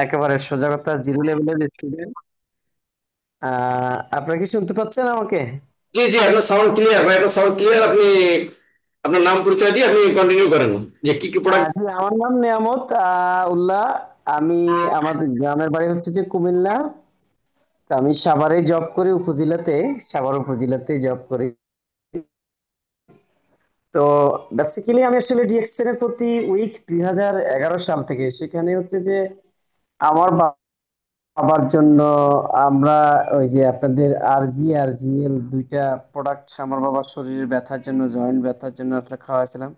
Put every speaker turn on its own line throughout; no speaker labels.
একেবারে সোজা কথা, জিরো লেভেলের স্টুডেন্ট। আপনারা কি শুনতে পাচ্ছেন আমাকে?
জি জি, আপনার সাউন্ড ক্লিয়ার ভাই, আপনার সাউন্ড ক্লিয়ার। আপনি আপনার নাম পরিচয় দিয়ে আপনি কন্টিনিউ করেন যে কি কি প্রোডাক্ট।
জি, আমার নাম নিয়ামত উল্লাহ। আমি আমাদের গ্রামের বাড়ি হচ্ছে যে কুমিল্লা। তো আমি সাভারে জব করি, উপজেলাতে। সাভার উপজেলাতে জব করি। তো বেসিক্যালি আমি আসলে ডিএক্সএল এর প্রতি উইক 2011 সাল থেকে, সেখানে হচ্ছে যে আমার বাবার জন্য আমরা ওই যে আপনাদের আরজিএল দুইটা প্রোডাক্ট আমার বাবার শরীরের ব্যথার জন্য, জয়েন্ট ব্যথার জন্য আসলে খাওয়াছিলাম।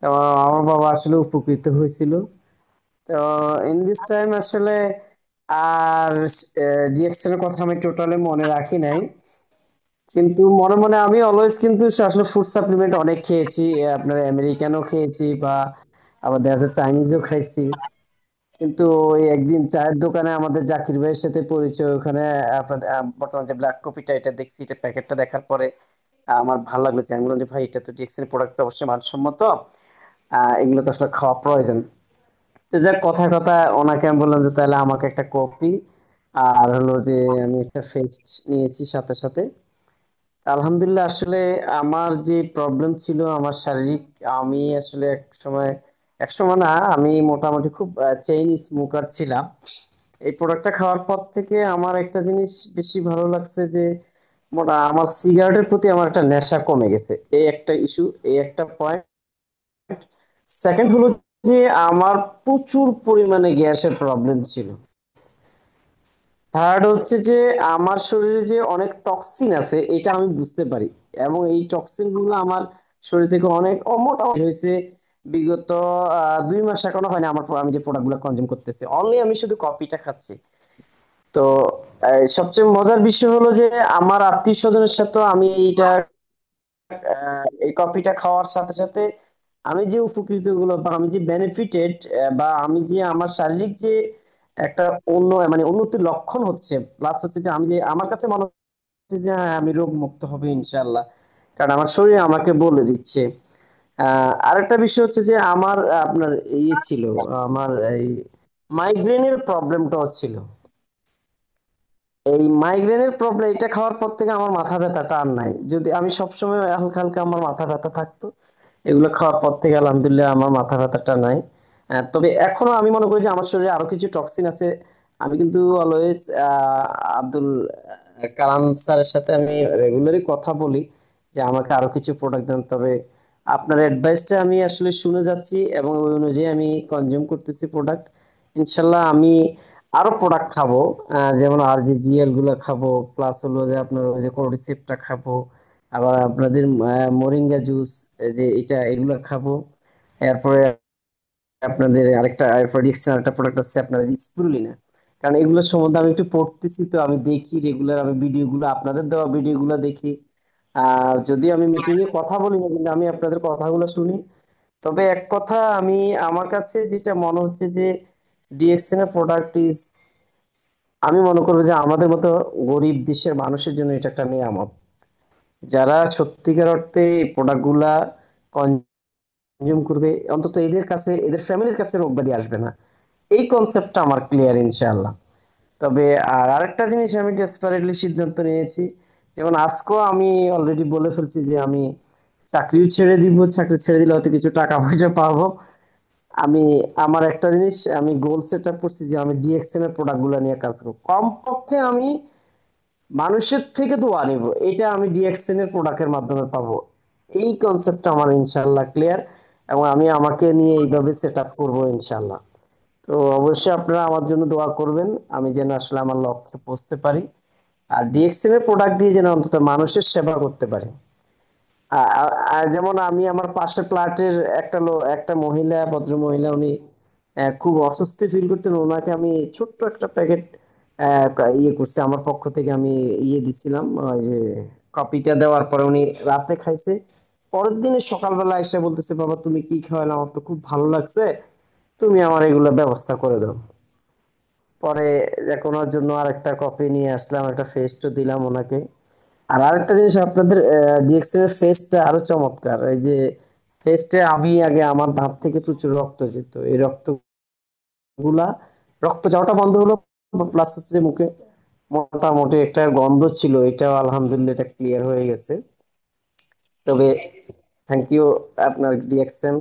তো আমার বাবা আসলে উপকৃত হয়েছিল। তো ইন দিস টাইম আসলে আর ডিএক্সএল এর কথা আমি টোটালি মনে রাখি নাই, কিন্তু মনে মনে আমি অলওয়েজ কিন্তু আসলে ফুড সাপ্লিমেন্ট অনেক খেয়েছি। আপনার আমেরিকানও খেয়েছি, বা আবার দেখা যাচ্ছে চাইনিজও খাইছি। কিন্তু ওই একদিন চায়ের দোকানে আমাদের জাকির ভাইয়ের সাথে পরিচয়, ওখানে আপনাদের বর্তমান যে ব্ল্যাক কফিটা এটা দেখছি, এটা প্যাকেটটা দেখার পরে আমার ভালো লাগলো। যে আমি বললাম যে ভাই, এটা তো ডিএক্সএল প্রোডাক্ট, তো অবশ্যই মানসম্মত। এগুলো তো আসলে খাওয়া প্রয়োজন। তো যাক, কথা কথা ওনাকে আমি বললাম যে তাহলে আমাকে একটা কপি, আর হলো যে আমি একটা ফেস নিয়েছি সাথে সাথে। আলহামদুলিল্লাহ, আসলে আমার যে প্রবলেম ছিল আমার শারীরিক, আমি আসলে এক সময় না, আমি মোটামুটি খুব চেইন স্মোকার ছিলাম। এই প্রোডাক্টটা খাওয়ার পর থেকে আমার একটা জিনিস বেশি ভালো লাগছে যে আমার সিগারেটের প্রতি আমার একটা নেশা কমে গেছে। এই একটা ইস্যু, এই একটা পয়েন্ট। সেকেন্ড হলো যে আমার প্রচুর পরিমাণে গ্যাসের প্রবলেম ছিল। থার্ড হচ্ছে যে আমার শরীরে যে অনেক টক্সিন আছে, এটা আমি বুঝতে পারি। এবং এই টক্সিন গুলো আমার শরীর থেকে অনেক মোটামুটি হয়েছে বিগত 2 মাস এখনো হয়নি আমার। আমি যে প্রোডাক্ট গুলো কনজিউম করতেছি, অনলি আমি শুধু কপিটা খাচ্ছি। তো সবচেয়ে মজার বিষয় হলো যে আমার আত্মীয় স্বজনের সাথে আমি এই কফিটা খাওয়ার সাথে সাথে আমি যে উপকৃত গুলো, বা আমি যে বেনিফিটেড, বা আমি যে আমার শারীরিক যে একটা মানে উন্নতির লক্ষণ হচ্ছে, প্লাস হচ্ছে যে আমি যে আমার কাছে মনে হচ্ছে যে হ্যাঁ, আমি রোগ মুক্ত হবে ইনশাল্লাহ। কারণ আমার শরীর আমাকে বলে দিচ্ছে। আরেকটা বিষয় হচ্ছে যে আমার আপনার ইয়ে ছিল, আমার এই মাইগ্রেনের প্রবলেমটাও ছিল। এই মাইগ্রেনের প্রবলেম, এটা খাওয়ার পর থেকে আমার মাথা ব্যথাটা আর নাই। যদি আমি সবসময় হালকা হালকা আমার মাথা ব্যথা থাকতো, এগুলো খাওয়ার পর থেকে আলহামদুলিল্লাহ আমার মাথা ব্যথাটা নাই। তবে এখনো আমি মনে করি যে আমার শরীরে আরো কিছু টক্সিন আছে। আমি কিন্তু অলওয়েজ আব্দুল কালাম স্যারের সাথে আমি রেগুলারই কথা বলি যে আমাকে আরো কিছু প্রোডাক্ট দেন। তবে আপনার অ্যাডভাইসটা আমি আসলে শুনে যাচ্ছি, এবং ওই অনুযায়ী আমি কনজিউম করতেছি প্রোডাক্ট। ইনশাল্লাহ আমি আরো প্রোডাক্ট খাবো। যেমন আর জি জিএল গুলো খাবো, প্লাস হলো যে আপনার ওই যে কোর্ডিসেপটা খাবো, আবার আপনাদের মোরিঙ্গা জুস, যে এটা এগুলো খাবো। এরপরে আপনাদের আরেকটা এক্সট্রা একটা প্রোডাক্ট আছে আপনার স্পিরুলিনা। কারণ এগুলো সম্বন্ধে আমি একটু পড়তেছি, তো আমি দেখি রেগুলার, আমি ভিডিওগুলো আপনাদের দেওয়া ভিডিওগুলো দেখি। আর যদি আমি মিটিং এ কথা বলি না, কিন্তু আমি আপনাদের কথাগুলো শুনি। তবে এক কথা, আমি আমার কাছে যেটা মনে হচ্ছে যে ডিএক্সএন এর প্রোডাক্ট ইজ, আমি মনে করবো যে আমাদের মতো গরিব দেশের মানুষের জন্য এটা একটা নিয়ামত। যারা সত্যিকার অর্থে এই প্রোডাক্ট গুলা কনজিউম করবে, অন্তত এদের কাছে, এদের ফ্যামিলির কাছে রোগ ব্যাধি আসবে না। এই কনসেপ্টটা আমার ক্লিয়ার ইনশাআল্লাহ। তবে আর আরেকটা জিনিস আমি ডেসপারেটলি সিদ্ধান্ত নিয়েছি। যেমন আজকেও আমি অলরেডি বলে ফেলছি যে আমি চাকরিও ছেড়ে দিব। চাকরি ছেড়ে দিলে হয়তো কিছু টাকা পয়সা পাবো। আমি আমার একটা জিনিস আমি গোল সেট আপ করছি যে আমি ডিএক্সএন এর প্রোডাক্ট গুলো নিয়ে কাজ করবো। কমপক্ষে আমি মানুষের থেকে দোয়া নিব, এটা আমি ডিএক্সএন এর প্রোডাক্টের মাধ্যমে পাবো। এই কনসেপ্টটা আমার ইনশাল্লাহ ক্লিয়ার, এবং আমি আমাকে নিয়ে এইভাবে সেট আপ করবো ইনশাল্লাহ। তো অবশ্যই আপনারা আমার জন্য দোয়া করবেন, আমি যেন আসলে আমার লক্ষ্যে পৌঁছতে পারি, আর ডিএক্সএন এর প্রোডাক্ট দিয়ে যেন অন্তত মানুষের সেবা করতে পারি। যেমন আমি আমার পাশে ফ্ল্যাটের একটা মহিলা, ভদ্র মহিলা, উনি খুব অস্বস্তি ফিল করতেন। ওনাকে আমি ছোট্ট একটা প্যাকেট ইয়ে করছি আমার পক্ষ থেকে, আমি ইয়ে দিছিলাম, ওই যে কপিটা দেওয়ার পরে উনি রাতে খাইছে। পরের দিনে সকালবেলা এসে বলতেছে, বাবা তুমি কি খাওয়ালে, আমার তো খুব ভালো লাগছে, তুমি আমার এগুলো ব্যবস্থা করে দাও। পরে এখন ওর জন্য আরেকটা কপি নিয়ে আসলাম, একটা ফেস্টও দিলাম ওনাকে। আর আরেকটা জিনিস, আপনাদের ডিএক্সএল এর ফেসটা আরো চমৎকার। এই যে ফেসটে আমি আগে আমার দাঁত থেকে প্রচুর রক্ত যেত, এই রক্তগুলা রক্ত যাওয়াটা বন্ধ হলো, প্লাস হচ্ছে যে মুখে মোটামুটি একটা গন্ধ ছিল, এটাও আলহামদুলিল্লাহ এটা ক্লিয়ার হয়ে গেছে। তবে থ্যাংক ইউ আপনার ডিএক্সএন,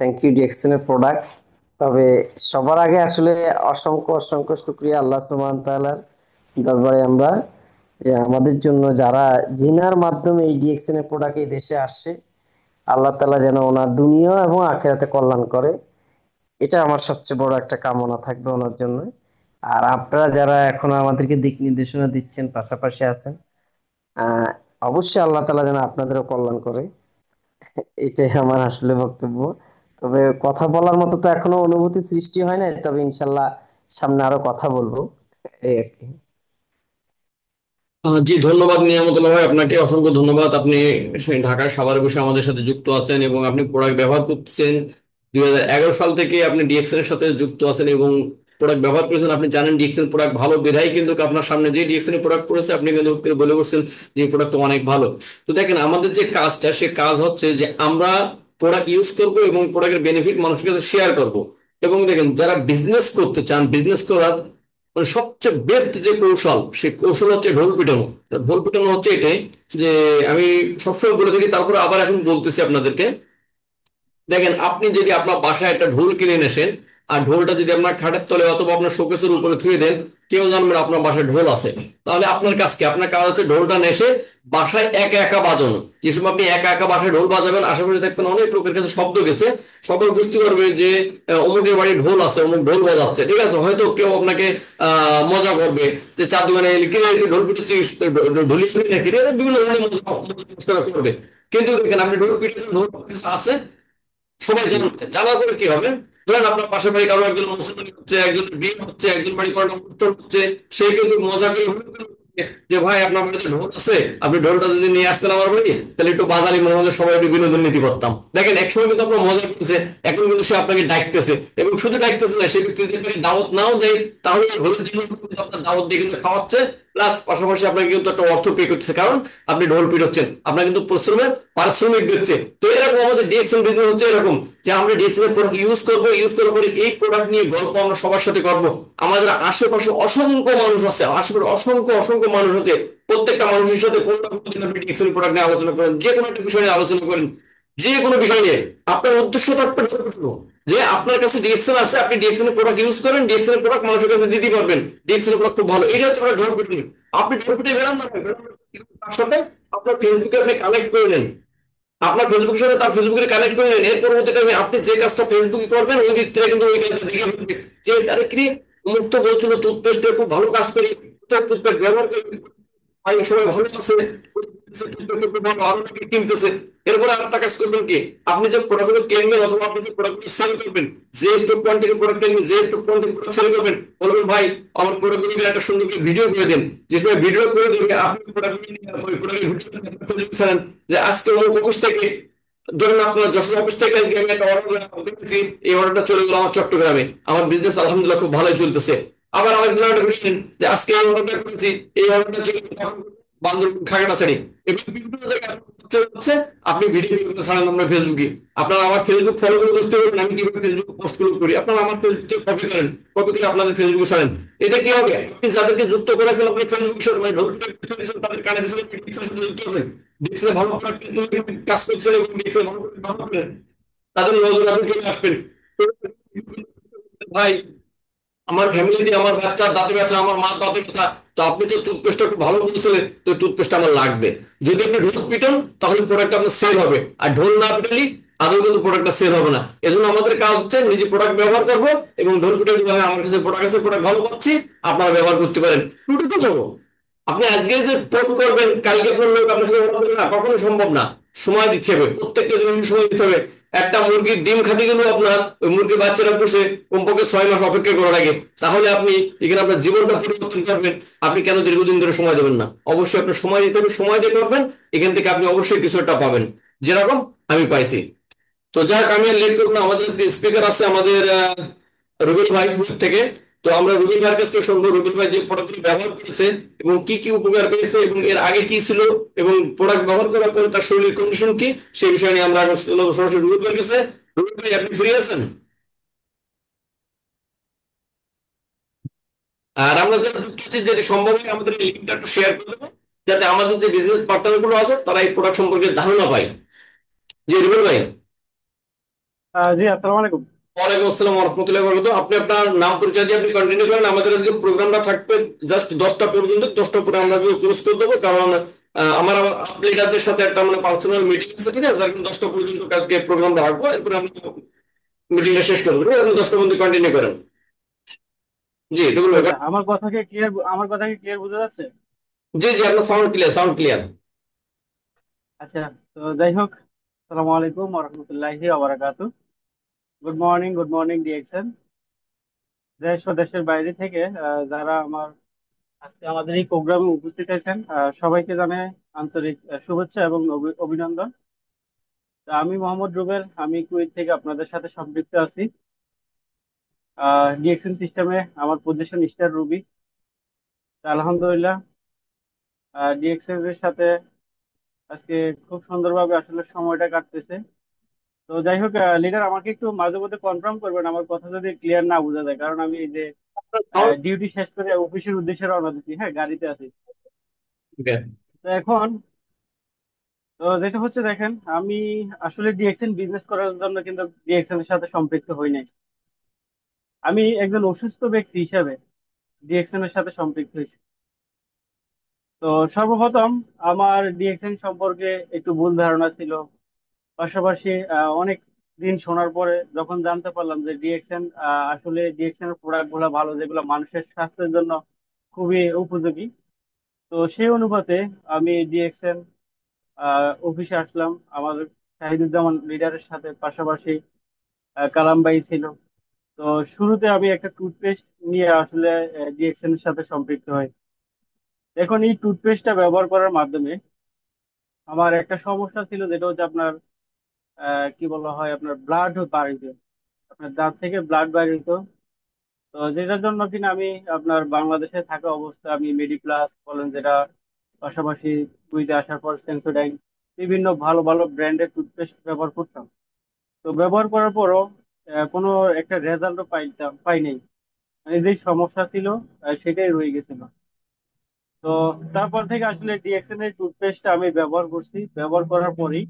থ্যাংক ইউ ডিএক্সএন এর প্রোডাক্ট। তবে সবার আগে আসলে অসংখ্য অসংখ্য শুক্রিয়া আল্লাহ সুবহান তাআলার দরবারে আমরা, যে আমাদের জন্য যারা জিনার মাধ্যমে এই ডিএক্সএন এর প্রোডাক্ট এই দেশে আসছে, আল্লাহ তাআলা যেন ওনার দুনিয়া এবং আখিরাতে কল্যাণ করে, এটা আমার সবচেয়ে বড় একটা কামনা থাকবে ওনার জন্য। আর আপনারা যারা এখনো আমাদেরকে দিক নির্দেশনা দিচ্ছেন, পাশাপাশি আছেন, আহ অবশ্যই আল্লাহ তাআলা যেন আপনাদেরও কল্যাণ করে, এটাই আমার আসলে বক্তব্য। তবে কথা বলার মতো তো এখনো অনুভূতি সৃষ্টি হয় নাই, তবে ইনশাল্লাহ সামনে আরো কথা বলবো, এই আর কি।
জি, ধন্যবাদ নিয়ামতুল্লাহ ভাই, আপনাকে অসংখ্য ধন্যবাদ। আপনি সেই ঢাকার সাভারে বসে আমাদের সাথে যুক্ত আছেন এবং আপনি প্রোডাক্ট ব্যবহার করতেছেন। 2011 সাল থেকে আপনি ডিএক্সএল এর সাথে যুক্ত আছেন এবং প্রোডাক্ট ব্যবহার করেছেন। আপনি জানেন ডিএক্সএল প্রোডাক্ট ভালো বিধায় কিন্তু আপনার সামনে যে ডিএক্সএল প্রোডাক্ট পড়েছে আপনি কিন্তু বলে বলছেন যে প্রোডাক্ট অনেক ভালো। তো দেখেন, আমাদের যে কাজটা, সে কাজ হচ্ছে যে আমরা প্রোডাক্ট ইউজ করব এবং প্রোডাক্টের বেনিফিট মানুষের কাছে শেয়ার করব। এবং দেখেন, যারা বিজনেস করতে চান, বিজনেস করার মানে সবচেয়ে বেস্ট যে কৌশল, সেই কৌশল হচ্ছে ঢোল পিটানো। তা ঢোল পিটানো হচ্ছে এটাই যে আমি সবসময় বলে থাকি, তারপরে আবার এখন বলতেছি আপনাদেরকে। দেখেন, আপনি যদি আপনার বাসায় একটা ঢোল কিনে এনেছেন, আর ঢোলটা যদি আপনার খাটের তলে অথবা আপনার শোকেসের উপরে থুয়ে দেন, কেউ জানবে না আপনার বাসায় ঢোল আছে। তাহলে আপনার কাজ কি? আপনার কাজ হচ্ছে ঢোলটা নেশে বাসায় একা একা বাজানো। যে সময় আপনি একা একা বাসায় ঢোল বাজাবেন, আশেপাশে দেখবেন অনেক লোকের কাছে শব্দ গেছে, সকল বুঝতে পারবে যে অমুকের বাড়ি ঢোল আছে, অমুক ঢোল বাজাচ্ছে। ঠিক আছে, হয়তো কেউ আপনাকে মজা করবে যে চার দোকানে এলে কিনে ঢোল পিটাচ্ছিস, ঢুলি শুনি নাকি, বিভিন্ন ধরনের মজা করবে। কিন্তু দেখেন, আপনি ঢোল পিটাচ্ছেন, ঢোল আছে, সবাই জানবে। জানার পরে কি হবে? ধরেন আপনার পাশের বাড়ি কারো একজন মুসলমান হচ্ছে, একজন বিয়ে হচ্ছে, একজন বাড়ি কোনো একটা অনুষ্ঠান হচ্ছে, সে কিন্তু মজা করে বলবে যে ভাই আপনার বাড়িতে ঢোল আছে, আপনি ঢোলটা যদি নিয়ে আসতেন আমার বাড়ি, তাহলে একটু বাজারি মনে হলে সবাই একটু বিনোদন নিতে পারতাম। দেখেন, একসময় কিন্তু আপনার মজা করতেছে, এখন কিন্তু সে আপনাকে ডাকতেছে। এবং শুধু ডাকতেছে না, সে ব্যক্তি যদি আপনাকে দাওয়াত নাও দেয়, তাহলে ঢোলের জন্য কিন্তু আপনার দাওয়াত দিয়ে কিন্তু খাওয়াচ্ছে, প্লাস পাশাপাশি আপনাকে কিন্তু একটা অর্থ পে করতেছে, কারণ আপনি ঢোল পিটাচ্ছেন, আপনার কিন্তু পরিশ্রমের পারিশ্রমিক দিচ্ছে। তো এরকম আমাদের ডিএক্সএল বিজনেস হচ্ছে এরকম, যে আমরা ডিএক্সএল এর প্রোডাক্ট ইউজ করবো, ইউজ করার পরে এই প্রোডাক্ট নিয়ে গল্প আমরা সবার সাথে করবো। আমাদের আশেপাশে অসংখ্য মানুষ আছে, আশেপাশে অসংখ্য অসংখ্য মানুষ আছে, প্রত্যেকটা মানুষের সাথে কোনো না কোনো দিন আপনি ডিএক্সএল প্রোডাক্ট নিয়ে আলোচনা করেন, যে কোনো একটা বিষয় নিয়ে আলোচনা করেন, যে কোনো বিষয় নিয়ে। আপনার উদ্দেশ্য থাকবে যে আপনার কাছে ডিএক্সএল আছে, আপনি ডিএক্সএল এর প্রোডাক্ট ইউজ করেন, ডিএক্সএল এর প্রোডাক্ট মানুষের কাছে দিতে পারবেন, ডিএক্সএল এর প্রোডাক্ট খুব ভালো। এটা হচ্ছে আপনার ঢোল পিটুনি। আপনি ঢোল পিটে বেরান না, তার সাথে আপনার ফেসবুকে আপনি কানেক্ট করে নেন, আপনার ফেসবুকের সাথে তার ফেসবুকে কানেক্ট করে নেন। এর পরবর্তীতে আপনি যে কাজটা ফেসবুকে করবেন, ওই ব্যক্তিরা কিন্তু ওই কাজটা দেখে ফেলবে যে আরে কি, মুক্ত বলছিল টুথপেস্টে খুব ভালো কাজ করে, টুথপেস্ট ব্যবহার করে ভাই সবাই ভালো আছে, আরো অনেকে কিনতেছে। এরপরে আরেকটা কাজ করবেন কি, আপনি যে প্রোডাক্টগুলো কিনবেন অথবা আপনি যে প্রোডাক্টগুলো সেল করবেন, যে স্টক কোয়ান্টিটি প্রোডাক্ট কিনবেন, যে স্টক কোয়ান্টিটি প্রোডাক্ট সেল করবেন, বলবেন ভাই আমার প্রোডাক্টগুলো একটা সুন্দর করে ভিডিও করে দেন। যে সময় ভিডিও করে দেবেন, আপনি প্রোডাক্টগুলো নিয়ে ওই প্রোডাক্টের যে আজকে ওই অফিস থেকে, ধরুন আপনার যশোর অফিস থেকে আজকে আমি একটা অর্ডার করেছি, এই অর্ডারটা চলে গেলো আমার চট্টগ্রামে, আমার বিজনেস আলহামদুলিল্লাহ খুব ভালোই চলতেছে। আবার আরেকদিন অর্ডার করেছেন যে আজকে এই অর্ডারটা করেছি, এই অর্ডারটা চলে গেলো বান্দরবান খাগড়াছড়ি। এগুলো বিভিন্ন জায়গায় হচ্ছে, আপনি ভিডিও ছাড়েন আপনার ফেসবুকে। আপনারা আমার ফেসবুক ফলো করে বুঝতে পারবেন আমি কিভাবে ফেসবুক পোস্ট গুলো করি। আপনারা আমার ফেসবুকে কপি করেন, কপি করে আপনাদের ফেসবুকে ছাড়েন। এতে কি হবে, আপনি যাদেরকে যুক্ত করেছেন আপনি ফেসবুক মানে তাদের কানে দিয়েছেন, যুক্ত আছেন, দেখলে ভালো কাজ করছেন এবং দেখলে ভালো করে ব্যবহার করেন, তাদের নজর আপনি চলে আসবেন। ভাই আমার ফ্যামিলিতে আমার বাচ্চার দাঁতে ব্যথা, আমার মার দাঁতে ব্যথা, তো আপনি তো টুথপেস্টটা একটু ভালো বলছিলেন, তো টুথপেস্ট আমার লাগবে। যদি আপনি ঢোল পিটান তাহলে প্রোডাক্ট আপনার সেল হবে, আর ঢোল না পিটালি আদৌ কিন্তু প্রোডাক্টটা সেল হবে না। এজন্য আমাদের কাজ হচ্ছে নিজে প্রোডাক্ট ব্যবহার করবো এবং ঢোল পিটালি আমার কাছে প্রোডাক্ট আছে, প্রোডাক্ট ভালো পাচ্ছি, আপনারা ব্যবহার করতে পারেন। টুটু তো যাবো, আপনি আজকে যে পোস্ট করবেন কালকে কোন লোক আপনার সাথে কথা বলবে না, কখনো সম্ভব না। সময় দিতে হবে, প্রত্যেকটা জিনিস সময় দিতে হবে। একটা মুরগির ডিম খাতে গেলেও আপনার ওই মুরগির বাচ্চারা বসে কমপক্ষে 6 মাস অপেক্ষা করা লাগে। তাহলে আপনি এখানে আপনার জীবনটা পরিবর্তন করবেন, আপনি কেন দীর্ঘদিন ধরে সময় দেবেন না? অবশ্যই আপনার সময় দিতে হবে, সময় দিয়ে করবেন, এখান থেকে আপনি অবশ্যই কিছু একটা পাবেন, যেরকম আমি পাইছি। তো যাক, আমি আর লেট করবো না, আমাদের স্পিকার আছে আমাদের রুবেল ভাই থেকে। তো আমরা রুবেল ভাইয়ের কাছ থেকে শুনবো রুবেল ভাই যে প্রোডাক্ট ব্যবহার করেছে এবং কি কি উপকার পেয়েছে এবং এর আগে কি ছিল এবং প্রোডাক্ট ব্যবহার করার পরে তার শরীরের কন্ডিশন কি, সেই বিষয় নিয়ে আমরা এখন সরাসরি রুবেল ভাইয়ের কাছে। রুবেল ভাই, আপনি ফ্রি আছেন? আর আমরা যারা যুক্ত আছি, যদি সম্ভব হয় আমাদের এই লিঙ্কটা একটু শেয়ার করে দেবো, যাতে আমাদের যে বিজনেস পার্টনার গুলো আছে তারা এই প্রোডাক্ট সম্পর্কে ধারণা পায়। জি রুবেল ভাই।
জি, আসসালামু আলাইকুম।
ওয়ালাইকুম আসসালাম রহমতুল্লাহ বরকত। আপনি আপনার নাম পরিচয় দিয়ে আপনি কন্টিনিউ করেন। আমাদের আজকে প্রোগ্রামটা থাকবে জাস্ট 10টা পর্যন্ত, 10টা পরে আমরা ক্লোজ করে দেবো, কারণ আমার আবার লিডারদের সাথে একটা মানে পার্সোনাল মিটিং আছে, ঠিক আছে? যার কারণে 10টা পর্যন্ত আজকে প্রোগ্রামটা রাখবো, এরপরে আমরা মিটিংটা শেষ করবো, ঠিক আছে? আপনি 10টা পর্যন্ত কন্টিনিউ করেন। জি রুবেল ভাই।
আচ্ছা, আমার কথা কি ক্লিয়ার বোঝা যাচ্ছে?
জি জি, আপনার সাউন্ড ক্লিয়ার, সাউন্ড ক্লিয়ার।
আচ্ছা, তো যাই হোক, আসসালামু আলাইকুম ওয়া রাহমাতুল্লাহি ওয়া বারাকাতুহু। Good morning DXN. দেশ ও দেশের বাইরে থেকে যারা আজকে আমাদের এই প্রোগ্রামে উপস্থিত আছেন, সবাইকে জানাই আন্তরিক শুভেচ্ছা এবং অভিনন্দন। তো আমি মোহাম্মদ রুবেল, আমি কুয়েত থেকে আপনাদের সাথে সম্পৃক্ত আছি। ডিএক্সএন সিস্টেমে আমার পজিশন স্টার রুবি। আলহামদুলিল্লাহ, ডিএক্সএন এর সাথে আজকে খুব সুন্দরভাবে আসলে সময়টা কাটতেছে। তো যাই হোক, লিডার আমাকে একটু মাঝে মধ্যে কনফার্ম করবেন আমার কথা যদি ক্লিয়ার না বোঝা যায়, কারণ আমি এই যে ডিউটি শেষ করে অফিসের উদ্দেশ্যে রওনা দিচ্ছি, হ্যাঁ, গাড়িতে আছি।
ওকে।
তো এখন, তো যেটা হচ্ছে দেখেন, আমি আসলে ডিএক্সএন বিজনেস করার জন্য কিন্তু ডিএক্সএন এর সাথে সম্পৃক্ত হই নাই। আমি একজন অসুস্থ ব্যক্তি হিসেবে ডিএক্সএন এর সাথে সম্পৃক্ত হয়েছি। তো সর্বপ্রথম আমার ডিএক্সএন সম্পর্কে একটু ভুল ধারণা ছিল। পাশাপাশি অনেক দিন শোনার পরে যখন জানতে পারলাম যে ডিএক্সএন, আসলে ডিএক্সএন এর প্রোডাক্ট গুলো ভালো, যেগুলো মানুষের স্বাস্থ্যের জন্য খুবই উপযোগী। তো সেই অনুপাতে আমি ডিএক্সএন অফিসে আসলাম আমার শাহিদুজ্জামান লিডারের সাথে, পাশাপাশি কালাম ভাই ছিল। তো শুরুতে আমি একটা টুথপেস্ট নিয়ে আসলে ডিএক্সএন এর সাথে সম্পৃক্ত হই। এখন এই টুথপেস্টটা ব্যবহার করার মাধ্যমে আমার একটা সমস্যা ছিল, যেটা হচ্ছে আপনার কি বলা হয়, আপনার ব্লাড বাড়িত, আপনার দাঁত থেকে ব্লাড বাইরে হতো। তো যেটার জন্য কিনা আমি আপনার বাংলাদেশে থাকা অবস্থা আমি মেডিপ্লাস বলেন যেটা, পাশাপাশি কুইতে আসার পর সেন্সোডাইন, বিভিন্ন ভালো ভালো ব্র্যান্ডের টুথপেস্ট ব্যবহার করতাম। তো ব্যবহার করার পরও কোনো একটা রেজাল্টও পাই নাই। মানে যে সমস্যা ছিল সেটাই রয়ে গেছিল। তো তারপর থেকে আসলে ডিএক্সএন এর টুথপেস্টটা আমি ব্যবহার করছি। ব্যবহার করার পরেই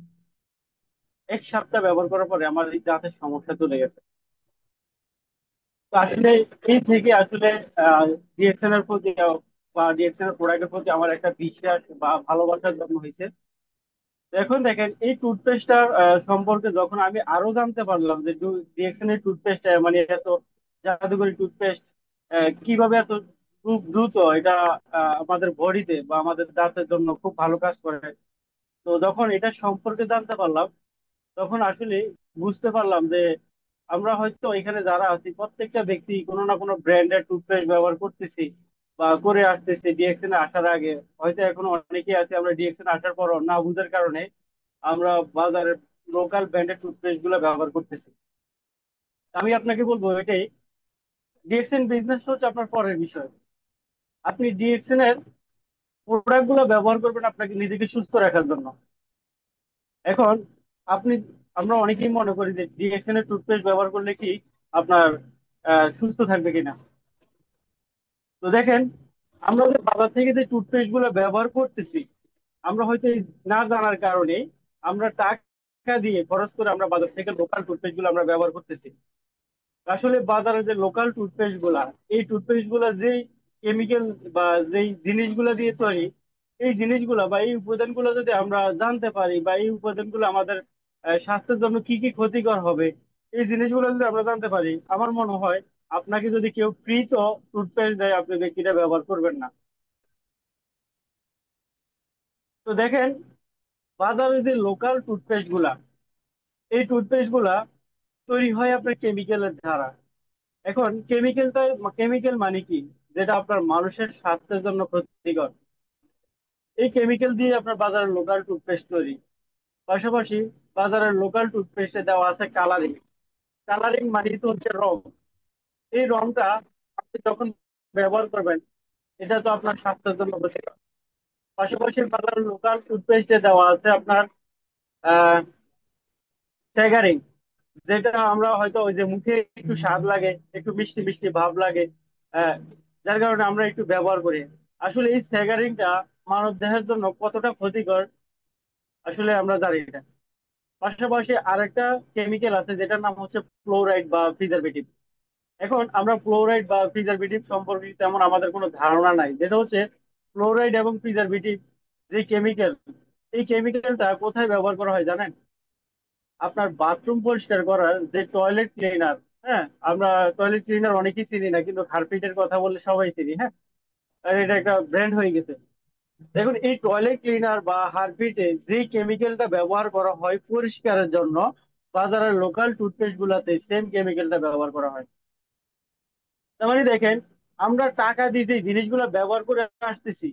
1 সপ্তাহ ব্যবহার করার পরে আমার এই দাঁতের সমস্যা চলে গেছে। তো আসলে এই থেকে আসলে ডিএক্সএন এর প্রতি বা ডিএক্সএন এর প্রোডাক্টের প্রতি আমার একটা বিশ্বাস বা ভালোবাসার জন্ম হয়েছে। তো এখন দেখেন, এই টুথপেস্টটার সম্পর্কে যখন আমি আরো জানতে পারলাম যে ডিএক্সএন এর টুথপেস্ট মানে এত জাদুকরি টুথপেস্ট, কিভাবে এত খুব দ্রুত এটা আমাদের বডিতে বা আমাদের দাঁতের জন্য খুব ভালো কাজ করে। তো যখন এটা সম্পর্কে জানতে পারলাম, তখন আসলে বুঝতে পারলাম যে আমরা হয়তো এখানে যারা আছি প্রত্যেকটা ব্যক্তি কোনো না কোনো ব্র্যান্ডের টুথপেস্ট ব্যবহার করতেছি বা করে আসতেছি ডিএক্সএন এ আসার আগে। হয়তো এখনো অনেকেই আছে আমরা ডিএক্সএন আসার পরও না বুঝার কারণে আমরা বাজারের লোকাল ব্র্যান্ডের টুথপেস্ট গুলো ব্যবহার করতেছি। আমি আপনাকে বলবো এটাই, ডিএক্সএন বিজনেস হচ্ছে আপনার পরের বিষয়। আপনি ডিএক্সএন এর প্রোডাক্ট গুলো ব্যবহার করবেন আপনাকে নিজেকে সুস্থ রাখার জন্য। এখন আপনি, আমরা অনেকেই মনে করি যে ডিএক্সএন এর টুথপেস্ট ব্যবহার করলে কি আপনার সুস্থ থাকবে কিনা। তো দেখেন, আমরা যে বাজার থেকে যে টুথপেস্ট গুলো ব্যবহার করতেছি, আমরা হয়তো এই না জানার কারণে আমরা টাকা দিয়ে খরচ করে আমরা বাজার থেকে লোকাল টুথপেস্ট গুলো আমরা ব্যবহার করতেছি। আসলে বাজারে যে লোকাল টুথপেস্ট গুলা, এই টুথপেস্ট গুলা যেই কেমিক্যাল বা যেই জিনিসগুলা দিয়ে তৈরি, এই জিনিসগুলা বা এই উপাদানগুলো যদি আমরা জানতে পারি বা এই উপাদানগুলো আমাদের স্বাস্থ্যের জন্য কি কি ক্ষতিকর হবে, এই জিনিসগুলো যদি আমরা জানতে পারি, আমার মনে হয় আপনাকে যদি কেউ ফ্রি তো টুথপেস্ট দেয়, আপনি ব্যক্তিটা ব্যবহার করবেন না। তো দেখেন, বাজারে যে লোকাল টুথপেস্ট গুলা, এই টুথপেস্ট গুলা তৈরি হয় আপনার কেমিক্যালের দ্বারা। এখন কেমিক্যাল মানে কি, যেটা আপনার মানুষের স্বাস্থ্যের জন্য ক্ষতিকর। এই কেমিক্যাল দিয়ে আপনার বাজারের লোকাল টুথপেস্ট তৈরি। পাশাপাশি বাজারের লোকাল টুথপেস্টে দেওয়া আছে কালারিং। কালারিং মানে তো হচ্ছে রং। এই রংটা আপনি যখন ব্যবহার করবেন, এটা তো আপনার স্বাস্থ্যের জন্য ক্ষতিকর। পাশাপাশি বাজারের লোকাল টুথপেস্টে দেওয়া আছে আপনার আহ স্যাগারিং, যেটা আমরা হয়তো ওই যে মুখে একটু স্বাদ লাগে, একটু মিষ্টি মিষ্টি ভাব লাগে। যার কারণে আমরা একটু ব্যবহার করি। আসলে এই স্যাগারিংটা মানব দেহের জন্য কতটা ক্ষতিকর আসলে আমরা জানি না। পাশাপাশি আরেকটা কেমিক্যাল আছে যেটার নাম হচ্ছে ফ্লোরাইড বা প্রিজারভেটিভ। এখন আমরা ফ্লোরাইড বা প্রিজারভেটিভ সম্পর্কে তেমন আমাদের কোনো ধারণা নাই। যেটা হচ্ছে ফ্লোরাইড এবং প্রিজারভেটিভ যে কেমিক্যাল, এই কেমিক্যালটা কোথায় ব্যবহার করা হয় জানেন? আপনার বাথরুম পরিষ্কার করার যে টয়লেট ক্লিনার, হ্যাঁ, আমরা টয়লেট ক্লিনার অনেকেই চিনি না, কিন্তু হারপিকের কথা বললে সবাই চিনি, হ্যাঁ, আর এটা একটা ব্র্যান্ড হয়ে গেছে। দেখুন, এই টয়লেট ক্লিনার বা হারপিকে যে কেমিক্যালটা ব্যবহার করা হয় পরিষ্কারের জন্য, বাজারের লোকাল টুথপেস্ট গুলাতে সেম কেমিক্যালটা ব্যবহার করা হয়। তার মানে দেখেন, আমরা টাকা দিয়ে যে জিনিসগুলো ব্যবহার করে আসতেছি,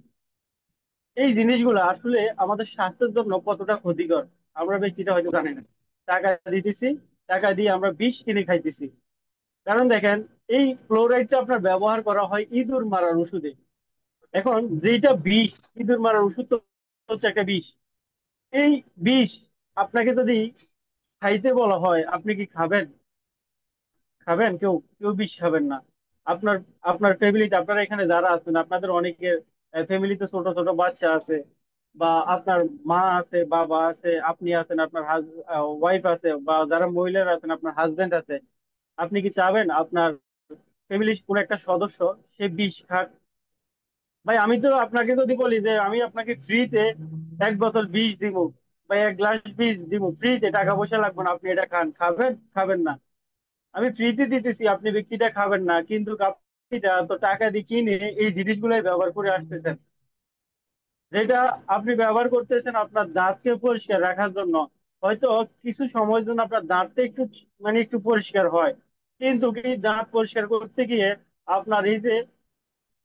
এই জিনিসগুলো আসলে আমাদের স্বাস্থ্যের জন্য কতটা ক্ষতিকর আমরা ব্যক্তিটা হয়তো জানি না। টাকা দিতেছি, টাকা দিয়ে আমরা বিষ কিনে খাইতেছি। কারণ দেখেন, এই ফ্লোরাইডটা আপনার ব্যবহার করা হয় ইঁদুর মারার ওষুধে। এখন যেটা বিষ, ইঁদুর মারার ওষুধ তো হচ্ছে একটা বিষ। এই বিষ আপনাকে যদি খাইতে বলা হয়, আপনি কি খাবেন? খাবেন? কেউ কেউ বিষ খাবেন না। আপনার আপনার ফ্যামিলিতে, আপনারা এখানে যারা আছেন আপনাদের অনেকের ফ্যামিলিতে ছোট ছোট বাচ্চা আছে, বা আপনার মা আছে, বাবা আছে, আপনি আছেন, আপনার ওয়াইফ আছে, বা যারা মহিলারা আছেন আপনার হাজবেন্ড আছে। আপনি কি চাবেন আপনার ফ্যামিলির কোন একটা সদস্য সে বিষ খাক? ভাই, আমি তো আপনাকে যদি বলি যে আমি আপনাকে ফ্রিতে এক বোতল বিষ দিব বা এক গ্লাস বিষ দিব ফ্রিতে, টাকা পয়সা লাগবে না, আপনি এটা খান, খাবেন? খাবেন না। আমি ফ্রিতে দিতেছি, আপনি ব্যক্তিটা খাবেন না, কিন্তু আপনিটা তো টাকা দিয়ে কিনে এই জিনিসগুলাই ব্যবহার করে আসতেছেন। যেটা আপনি ব্যবহার করতেছেন আপনার দাঁতকে পরিষ্কার রাখার জন্য। হয়তো কিছু সময়ের জন্য আপনার দাঁতটা একটু মানে একটু পরিষ্কার হয়, কিন্তু কি দাঁত পরিষ্কার করতে গিয়ে আপনার এই যে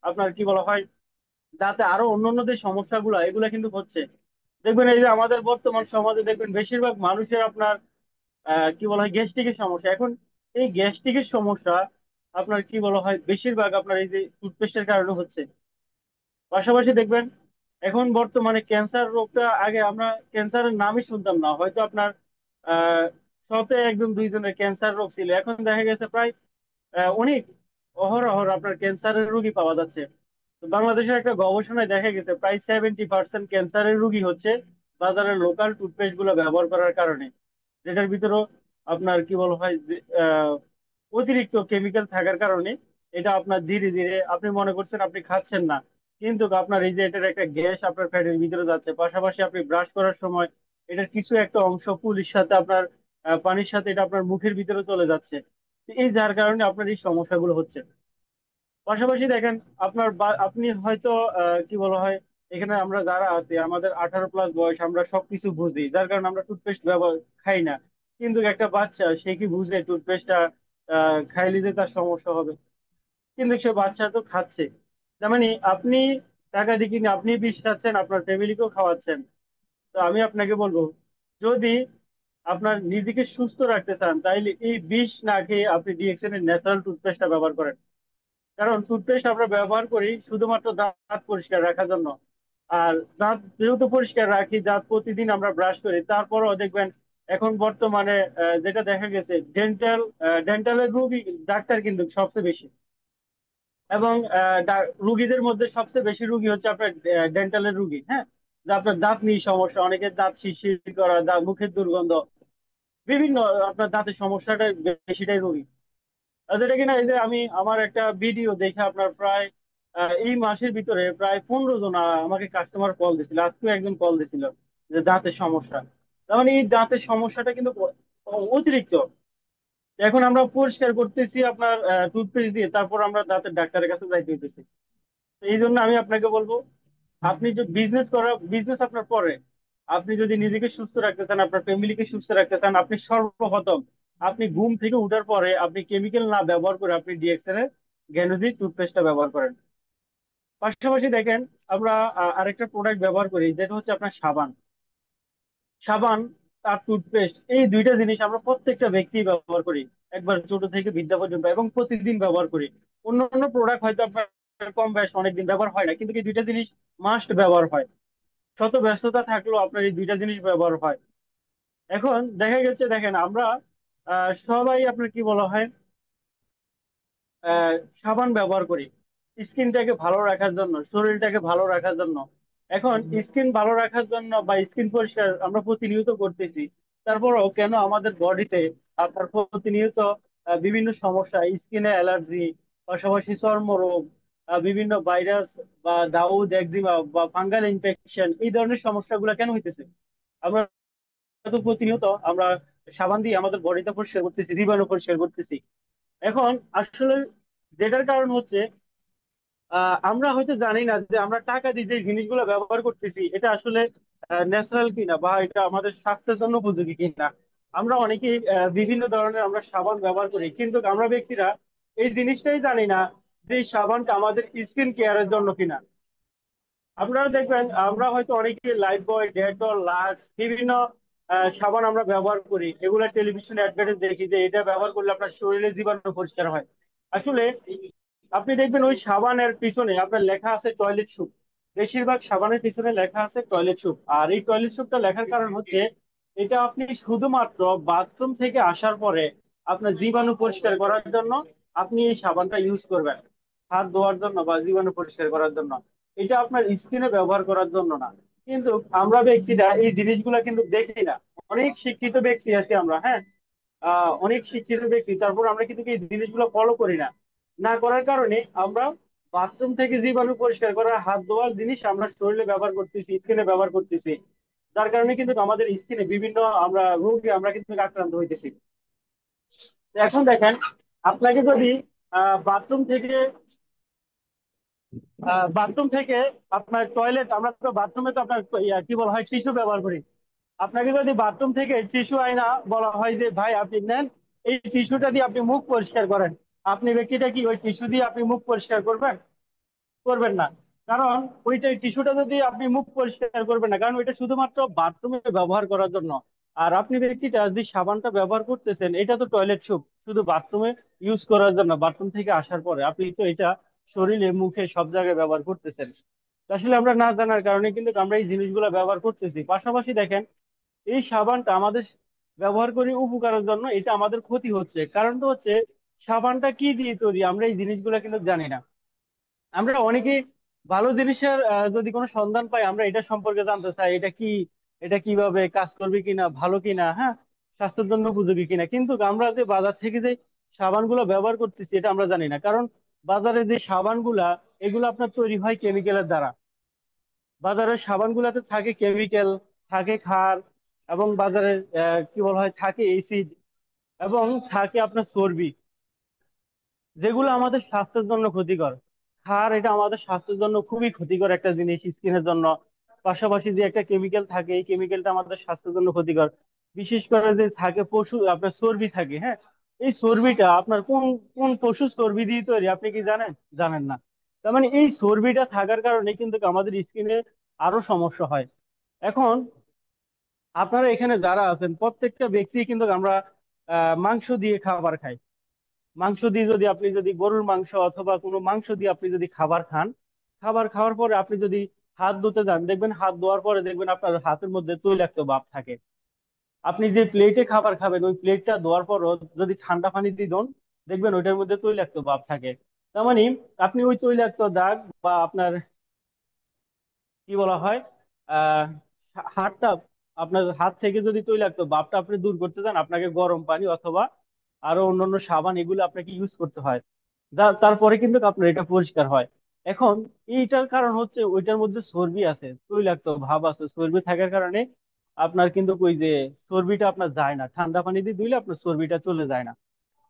আপনার কি বলা হয়, দাঁতে আরো অন্যান্য যে সমস্যাগুলো এগুলা কিন্তু হচ্ছে। দেখবেন এই যে আমাদের বর্তমান সমাজে দেখবেন বেশিরভাগ মানুষের আপনার কি বলা হয় গ্যাস্ট্রিকের সমস্যা। এখন এই গ্যাস্ট্রিকের সমস্যা আপনার কি বলা হয় বেশিরভাগ আপনার এই যে টুথপেস্টের কারণে হচ্ছে। পাশাপাশি দেখবেন এখন বর্তমানে ক্যান্সার রোগটা, আগে আমরা ক্যান্সারের নামই শুনতাম না, হয়তো আপনার আহ শতে একজন দুইজনের ক্যান্সার রোগ ছিল। এখন দেখা গেছে প্রায় অনেক অহরহ আপনার ক্যান্সারের রোগী পাওয়া যাচ্ছে। তো বাংলাদেশের একটা গবেষণায় দেখা গেছে প্রায় 70% ক্যান্সারের রোগী হচ্ছে বাজারের লোকাল টুথপেস্ট গুলো ব্যবহার করার কারণে, যেটার ভিতরে আপনার কি বলা হয় যে, অতিরিক্ত কেমিক্যাল থাকার কারণে এটা আপনার ধীরে ধীরে আপনি মনে করছেন আপনি খাচ্ছেন না, কিন্তু আপনার এই যে এটার একটা গ্যাস আপনার পেটের ভিতরে যাচ্ছে। পাশাপাশি আপনি ব্রাশ করার সময় এটার কিছু একটা অংশ পুলির সাথে আপনার পানির সাথে এটা আপনার মুখের ভিতরে চলে যাচ্ছে। তো এই যার কারণে আপনার এই সমস্যাগুলো হচ্ছে। পাশাপাশি দেখেন, আপনি হয়তো কি বলা হয়, এখানে আমরা যারা আছি আমাদের 18+ বয়স, আমরা সবকিছু বুঝি, যার কারণে আমরা টুথপেস্ট ব্যবহার খাই না। কিন্তু একটা বাচ্চা সে কি বুঝে টুথপেস্টটা খাইলে যে তার সমস্যা হবে? কিন্তু সে বাচ্চা তো খাচ্ছে। তার মানে আপনি টাকা দিয়ে কিনে আপনি বিষ খাচ্ছেন, আপনার ফ্যামিলিকেও খাওয়াচ্ছেন। তো আমি আপনাকে বলবো, যদি আপনার নিজেকে সুস্থ রাখতে চান তাইলে এই বিষ না খেয়ে আপনি ডিএক্সএন এর ন্যাচারাল টুথপেস্টটা ব্যবহার করেন। কারণ টুথপেস্ট আমরা ব্যবহার করি শুধুমাত্র দাঁত পরিষ্কার রাখার জন্য। আর দাঁত যেহেতু পরিষ্কার রাখি, দাঁত প্রতিদিন আমরা ব্রাশ করি, তারপরও দেখবেন এখন বর্তমানে যেটা দেখা গেছে ডেন্টালের রোগী ডাক্তার কিন্তু সবচেয়ে বেশি। এবং রুগীদের মধ্যে সবচেয়ে বেশি রুগী হচ্ছে আপনার ডেন্টালের রুগী, হ্যাঁ, যে আপনার দাঁত নিয়ে সমস্যা, অনেকের দাঁত শিরশির করা, দাঁত মুখের দুর্গন্ধ, বিভিন্ন আপনার দাঁতের সমস্যাটা বেশিটাই রুগী। যেটা কিনা এই যে আমি আমার একটা ভিডিও দেখে আপনার প্রায় এই মাসের ভিতরে প্রায় 15 জন আমাকে কাস্টমার কল দিছিল, আজকেও একজন কল দিছিল যে দাঁতের সমস্যা। তার মানে এই দাঁতের সমস্যাটা কিন্তু অতিরিক্ত। এখন আমরা পরিষ্কার করতেছি আপনার টুথপেস্ট দিয়ে, তারপর আমরা দাঁতের ডাক্তারের কাছে যাইতে হইতেছি। তো এই জন্য আমি আপনাকে বলবো, আপনি যে বিজনেস আপনার পরে, আপনি যদি নিজেকে সুস্থ রাখতে চান, আপনার ফ্যামিলিকে সুস্থ রাখতে চান, আপনি সর্বপ্রথম আপনি ঘুম থেকে উঠার পরে আপনি কেমিক্যাল না ব্যবহার করে আপনি ডিএক্সএন এর গ্যানোজি টুথপেস্টটা ব্যবহার করেন। পাশাপাশি দেখেন, আমরা আরেকটা প্রোডাক্ট ব্যবহার করি যেটা হচ্ছে আপনার সাবান। সাবান আর টুথপেস্ট, এই দুইটা জিনিস আমরা প্রত্যেকটা ব্যক্তি ব্যবহার করি, একবার ছোট থেকে বৃদ্ধা পর্যন্ত, এবং প্রতিদিন ব্যবহার করি। অন্যান্য প্রোডাক্ট হয়তো আপনার কম বেশ অনেকদিন ব্যবহার হয় না, কিন্তু এই দুইটা জিনিস মাস্ট ব্যবহার হয়। শত ব্যস্ততা থাকলেও আপনার এই দুইটা জিনিস ব্যবহার হয়। এখন দেখা গেছে দেখেন, আমরা সবাই আপনার কি বলা হয় আহ সাবান ব্যবহার করি, স্কিনটাকে ভালো রাখার জন্য, শরীরটাকে ভালো রাখার জন্য। এখন স্কিন ভালো রাখার জন্য বা স্কিন পরিষ্কার আমরা প্রতিনিয়ত করতেছি, তারপরেও কেন আমাদের বডিতে আপনার প্রতিনিয়ত বিভিন্ন সমস্যা, স্কিনে অ্যালার্জি, পাশাপাশি চর্মরোগ, বিভিন্ন ভাইরাস বা দাউদ একজিমা বা ফাঙ্গাল ইনফেকশন, এই ধরনের সমস্যাগুলো কেন হইতেছে? আমরা তো প্রতিনিয়ত আমরা সাবান দিয়ে আমাদের বডিটা পরিষ্কার করতেছি, জীবাণু পরিষ্কার করতেছি। এখন আসলে যেটার কারণ হচ্ছে আমরা হয়তো জানি না যে আমরা টাকা দিয়ে যে জিনিসগুলো ব্যবহার করতেছি এটা আসলে ন্যাচারাল কিনা বা এটা আমাদের স্বাস্থ্যের জন্য উপযোগী কিনা। আমরা অনেকেই বিভিন্ন ধরনের আমরা সাবান ব্যবহার করি, কিন্তু আমরা ব্যক্তিরা এই জিনিসটাই জানি না যে এই সাবানটা আমাদের স্কিন কেয়ারের জন্য কিনা। আপনারা দেখবেন আমরা হয়তো অনেকে লাইফ বয়, ডেটল, লাক্স, বিভিন্ন সাবান আমরা ব্যবহার করি, এগুলো টেলিভিশন অ্যাডভার্টাইজ দেখি যে এটা ব্যবহার করলে আপনার শরীরে জীবাণু পরিষ্কার হয়। আসলে আপনি দেখবেন ওই সাবানের পিছনে আপনার লেখা আছে টয়লেট স্যুপ। বেশিরভাগ সাবানের পিছনে লেখা আছে টয়লেট স্যুপ, আর এই টয়লেট স্যুপটা লেখার কারণ হচ্ছে এটা আপনি শুধুমাত্র বাথরুম থেকে আসার পরে আপনার জীবাণু পরিষ্কার করার জন্য আপনি এই সাবানটা ইউজ করবেন, হাত ধোয়ার জন্য বা জীবাণু পরিষ্কার করার জন্য। এটা আপনার স্কিনে ব্যবহার করার জন্য না। কিন্তু আমরা ব্যক্তিরা এই জিনিসগুলো কিন্তু দেখি না। অনেক শিক্ষিত ব্যক্তি আছি আমরা, হ্যাঁ, অনেক শিক্ষিত ব্যক্তি, তারপর আমরা কিন্তু এই জিনিসগুলো ফলো করি না। না করার কারণে আমরা বাথরুম থেকে জীবাণু পরিষ্কার করার হাত ধোয়ার জিনিস আমরা শরীরে ব্যবহার করতেছি, স্কিনে ব্যবহার করতেছি, যার কারণে কিন্তু আমাদের স্কিনে বিভিন্ন আমরা রোগে আমরা কিন্তু আক্রান্ত হইতেছি। তো এখন দেখেন, আপনাকে যদি বাথরুম থেকে বাথরুম থেকে আপনার টয়লেট, আমরা তো বাথরুমে তো আপনার কি বলা হয় টিস্যু ব্যবহার করি, আপনাকে যদি বাথরুম থেকে টিস্যু আইনা বলা হয় যে ভাই আপনি নেন, এই টিস্যুটা দিয়ে আপনি মুখ পরিষ্কার করেন, আপনি ব্যক্তিটা কি ওই টিস্যু দিয়ে আপনি মুখ পরিষ্কার করবেন? করবেন না। কারণ ওইটা টিস্যুটা যদি আপনি মুখ পরিষ্কার করবেন না, কারণ ওইটা শুধুমাত্র বাথরুমে ব্যবহার করার জন্য। আর আপনি ব্যক্তিটা যে সাবানটা ব্যবহার করতেছেন এটা তো টয়লেট স্যুপ, শুধু বাথরুমে ইউজ করার জন্য, বাথরুম থেকে আসার পরে আপনি তো এটা শরীরে মুখে সব জায়গায় ব্যবহার করতেছেন। তো আসলে আমরা না জানার কারণে কিন্তু আমরা এই জিনিসগুলো ব্যবহার করতেছি। পাশাপাশি দেখেন, এই সাবানটা আমাদের ব্যবহার করি উপকারের জন্য, এটা আমাদের ক্ষতি হচ্ছে। কারণটা হচ্ছে সাবানটা কি দিয়ে তৈরি আমরা এই জিনিসগুলো কিন্তু জানি না। আমরা অনেকে ভালো জিনিসের যদি কোনো সন্ধান পাই আমরা এটা সম্পর্কে জানতে চাই, এটা কি, এটা কিভাবে কাজ করবে কিনা, ভালো কিনা, হ্যাঁ, স্বাস্থ্যের জন্য উপযোগী কিনা। কিন্তু আমরা যে বাজার থেকে যে সাবানগুলো ব্যবহার করতেছি এটা আমরা জানি না। কারণ বাজারে যে সাবানগুলা এগুলো আপনার তৈরি হয় কেমিক্যালের দ্বারা। বাজারের সাবানগুলোতে থাকে কেমিক্যাল, থাকে ক্ষার, এবং বাজারে কি বলা হয় থাকে এসিড, এবং থাকে আপনার চর্বি, যেগুলো আমাদের স্বাস্থ্যের জন্য ক্ষতিকর। ক্ষার এটা আমাদের স্বাস্থ্যের জন্য খুবই ক্ষতিকর একটা জিনিস স্কিনের জন্য। পাশাপাশি যে একটা কেমিক্যাল থাকে এই কেমিক্যালটা আমাদের স্বাস্থ্যের জন্য ক্ষতিকর। বিশেষ করে যে থাকে পশু আপনার চর্বি থাকে, হ্যাঁ, এই চর্বিটা আপনার কোন কোন পশুর চর্বি দিয়ে তৈরি আপনি কি জানেন? জানেন না। তার মানে এই চর্বিটা থাকার কারণে কিন্তু আমাদের স্কিনে আরো সমস্যা হয়। এখন আপনারা এখানে যারা আছেন প্রত্যেকটা ব্যক্তি কিন্তু আমরা মাংস দিয়ে খাবার খাই। মাংস দিয়ে যদি আপনি যদি গরুর মাংস অথবা কোনো মাংস দিয়ে আপনি যদি খাবার খান, খাবার খাওয়ার পরে আপনি যদি হাত ধুতে যান, দেখবেন হাত ধোয়ার পরে দেখবেন আপনার হাতের মধ্যে তৈলাক্ত ভাব থাকে। আপনি যে প্লেটে খাবার খাবেন ওই প্লেটটা ধোয়ার পরও যদি ঠান্ডা পানি দিয়ে ধোন, দেখবেন ওইটার মধ্যে তৈলাক্ত ভাব থাকে। তার মানে আপনি ওই তৈলাক্ত দাগ বা আপনার কি বলা হয় আহ হাতটা, আপনার হাত থেকে যদি তৈলাক্ত ভাবটা আপনি দূর করতে চান, আপনাকে গরম পানি অথবা আরো অন্যান্য সাবান এগুলো আপনাকে ইউজ করতে হয়। তারপরে কিন্তু আপনার এটা পরিষ্কার হয়। এখন এইটার কারণ হচ্ছে ওইটার মধ্যে চর্বি আছে, তৈলাক্ত ভাব আছে, চর্বি থাকার কারণে আপনার কিন্তু ওই যে চর্বিটা আপনার যায় না, ঠান্ডা পানি দিয়ে ধুইলে আপনার চর্বিটা চলে যায় না।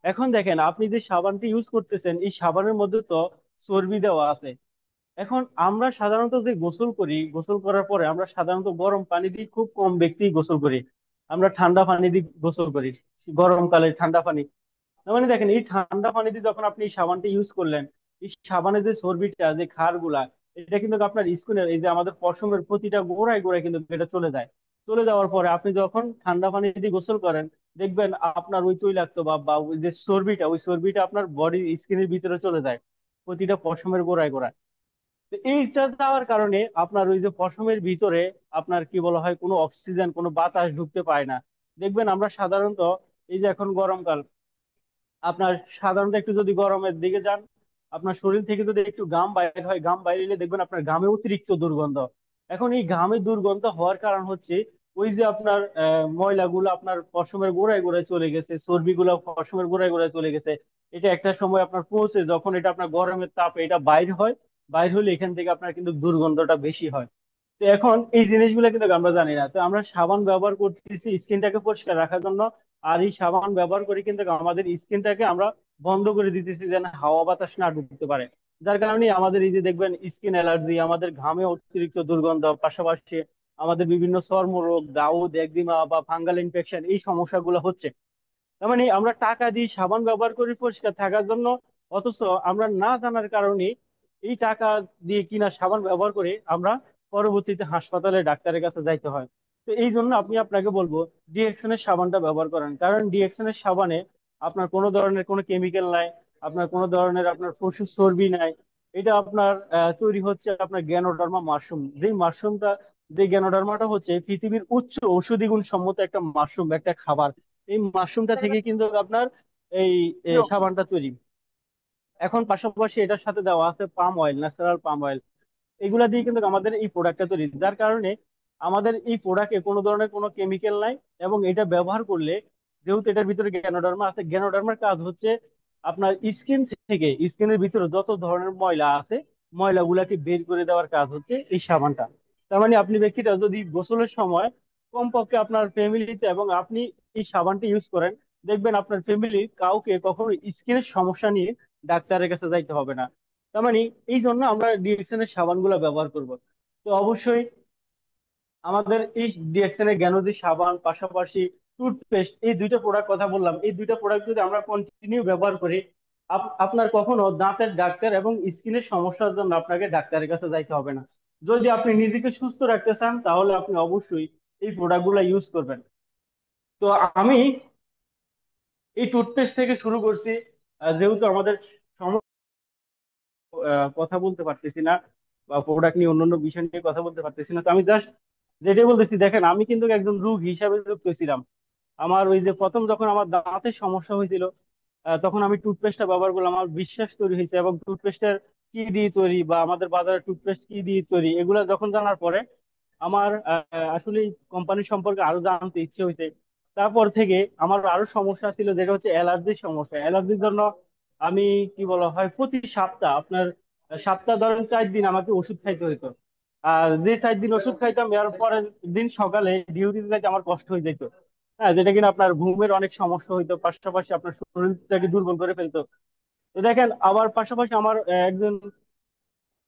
এখন দেখেন আপনি যে সাবানটি ইউজ করতেছেন এই সাবানের মধ্যে তো চর্বি দেওয়া আছে। এখন আমরা সাধারণত যে গোসল করি, গোসল করার পরে আমরা সাধারণত গরম পানি দিয়ে খুব কম ব্যক্তি গোসল করি, আমরা ঠান্ডা পানি দিয়ে গোসল করি, গরমকালে ঠান্ডা পানি। তার মানে দেখেন এই ঠান্ডা পানি দিয়ে যখন আপনি এই সাবানটা ইউজ করলেন, এই সাবানের যে চর্বিটা যে ক্ষার গুলা এটা কিন্তু আপনার স্কিনের এই যে আমাদের পশমের প্রতিটা গোড়ায় গোড়ায় কিন্তু এটা চলে যায়। চলে যাওয়ার পরে আপনি যখন ঠান্ডা পানি দিয়ে গোসল করেন দেখবেন আপনার ওই তৈলাক্ত বা ওই যে চর্বিটা ওই চর্বিটা আপনার বডি স্কিনের ভিতরে চলে যায় প্রতিটা পশমের গোড়ায় গোড়ায়। তো এইটা যাওয়ার কারণে আপনার ওই যে পশমের ভিতরে আপনার কি বলা হয় কোনো অক্সিজেন কোনো বাতাস ঢুকতে পায় না। দেখবেন আমরা সাধারণত এই যে এখন গরমকাল, আপনার সাধারণত একটু যদি গরমের দিকে যান আপনার শরীর থেকে যদি একটু ঘাম বাইর হয়, ঘাম বাইরে দেখবেন আপনার ঘামে অতিরিক্ত দুর্গন্ধ। এখন এই ঘামে দুর্গন্ধ হওয়ার কারণ হচ্ছে ওই যে আপনার ময়লাগুলো আপনার পশমের গোড়ায় গোড়ায় চলে গেছে, চর্বিগুলো পশমের গোড়ায় গোড়ায় চলে গেছে। এটা একটা সময় আপনার পৌঁছে যখন এটা আপনার গরমের তাপে এটা বাইর হয়, বাইর হলে এখান থেকে আপনার কিন্তু দুর্গন্ধটা বেশি হয়। তো এখন এই জিনিসগুলো কিন্তু আমরা জানি না, তো আমরা সাবান ব্যবহার করতেছি স্কিনটাকে পরিষ্কার রাখার জন্য। আর এই সাবান ব্যবহার করে কিন্তু আমাদের স্কিনটাকে আমরা বন্ধ করে দিতেছি যেন হাওয়া বাতাস না ঢুকতে পারে। যার কারণে আমাদের এই যে দেখবেন স্কিন অ্যালার্জি, আমাদের ঘামে অতিরিক্ত দুর্গন্ধ, পাশাপাশি আমাদের বিভিন্ন চর্মরোগ, গাউট, একজিমা বা ফাঙ্গাল ইনফেকশন এই সমস্যাগুলো হচ্ছে। তার মানে আমরা টাকা দিয়ে সাবান ব্যবহার করি পরিষ্কার থাকার জন্য, অথচ আমরা না জানার কারণে এই টাকা দিয়ে কিনা সাবান ব্যবহার করে আমরা পরবর্তীতে হাসপাতালে ডাক্তারের কাছে যাইতে হয়। তো এই জন্য আপনাকে বলবো ডিএকশনের সাবানটা ব্যবহার করেন, কারণ ডিএকশনের সাবানে আপনার কোনো ধরনের কোনো কেমিক্যাল নাই, আপনার কোনো ধরনের আপনার পশুর চর্বি নাই। এটা আপনার তৈরি হচ্ছে আপনার গ্যানোডার্মা মাশরুম, যেই মাশরুমটা, যে গ্যানোডার্মাটা হচ্ছে পৃথিবীর উচ্চ ঔষধি গুণ সম্মত একটা মাশরুম, একটা খাবার। এই মাশরুমটা থেকে কিন্তু আপনার এই সাবানটা তৈরি। এখন পাশাপাশি এটার সাথে দেওয়া আছে palm oil, natural palm oil. এগুলা দিয়ে কিন্তু আমাদের এই প্রোডাক্টটা তৈরি, যার কারণে আমাদের এই প্রোডাক্টে কোনো ধরনের কোনো কেমিক্যাল নাই। এবং এটা ব্যবহার করলে, যেহেতু এটার ভিতরে গ্যানোডার্মা আছে, গ্যানোডার্মার কাজ হচ্ছে আপনার স্কিন থেকে, স্কিনের ভিতরে যত ধরনের ময়লা আছে ময়লাগুলাকে বের করে দেওয়ার কাজ হচ্ছে এই সাবানটা। তার মানে আপনি ব্যক্তিটা যদি গোসলের সময় কমপক্ষে আপনার ফ্যামিলিতে এবং আপনি এই সাবানটা ইউজ করেন, দেখবেন আপনার ফ্যামিলির কাউকে কখনো স্কিনের সমস্যা নিয়ে ডাক্তারের কাছে যাইতে হবে না। তার মানে এই জন্য আমরা ডিএক্সএন এর সাবানগুলো ব্যবহার করব। তো অবশ্যই আমাদের এই ডিএক্সএন এর জ্ঞানোদি সাবান, পাশাপাশি টুথপেস্ট, এই দুইটা প্রোডাক্ট কথা বললাম, এই দুইটা প্রোডাক্ট যদি আমরা কন্টিনিউ ব্যবহার করি, আপনার কখনো দাঁতের ডাক্তার এবং স্কিনের সমস্যার জন্য আপনাকে ডাক্তারের কাছে যাইতে হবে না। যদি আপনি নিজেকে সুস্থ রাখতে চান তাহলে আপনি অবশ্যই এই প্রোডাক্টগুলো ইউজ করবেন। তো আমি এই টুথপেস্ট থেকে শুরু করছি, যেহেতু আমাদের কথা বলতে পারতেছি না বা প্রোডাক্ট নিয়ে অন্যান্য বিষয় নিয়ে কথা বলতে পারতেছি না, তো আমি জাস্ট যেটাই বলতেছি, দেখেন আমি কিন্তু একজন রোগ হিসাবে যুক্ত ছিলাম। আমার ওই যে প্রথম যখন আমার দাঁতের সমস্যা হয়েছিল, তখন আমি টুথপেস্টটা ব্যবহার করলাম, আমার বিশ্বাস তৈরি হয়েছে। এবং টুথপেস্টের কি দিয়ে তৈরি বা আমাদের বাজারে টুথপেস্ট কি দিয়ে তৈরি এগুলা যখন জানার পরে আমার আসলে কোম্পানি সম্পর্কে আরো জানতে ইচ্ছে হয়েছে। তারপর থেকে আমার আরো সমস্যা ছিল, যেটা হচ্ছে অ্যালার্জির সমস্যা। অ্যালার্জির জন্য আমি কি বলা হয় প্রতি সপ্তাহ আপনার সপ্তাহ ধরেন 4 দিন আমাকে ওষুধ খাইতে হতো। আর যে 4 দিন ওষুধ খাইতাম এর পরের দিন সকালে ডিউটিতে যাইতে আমার কষ্ট হয়ে যেত। হ্যাঁ, যেটা কিনা আপনার ঘুমের অনেক সমস্যা হইতো, পাশাপাশি আপনার শরীরটাকে দুর্বল করে ফেলতো। তো দেখেন আবার পাশাপাশি আমার একজন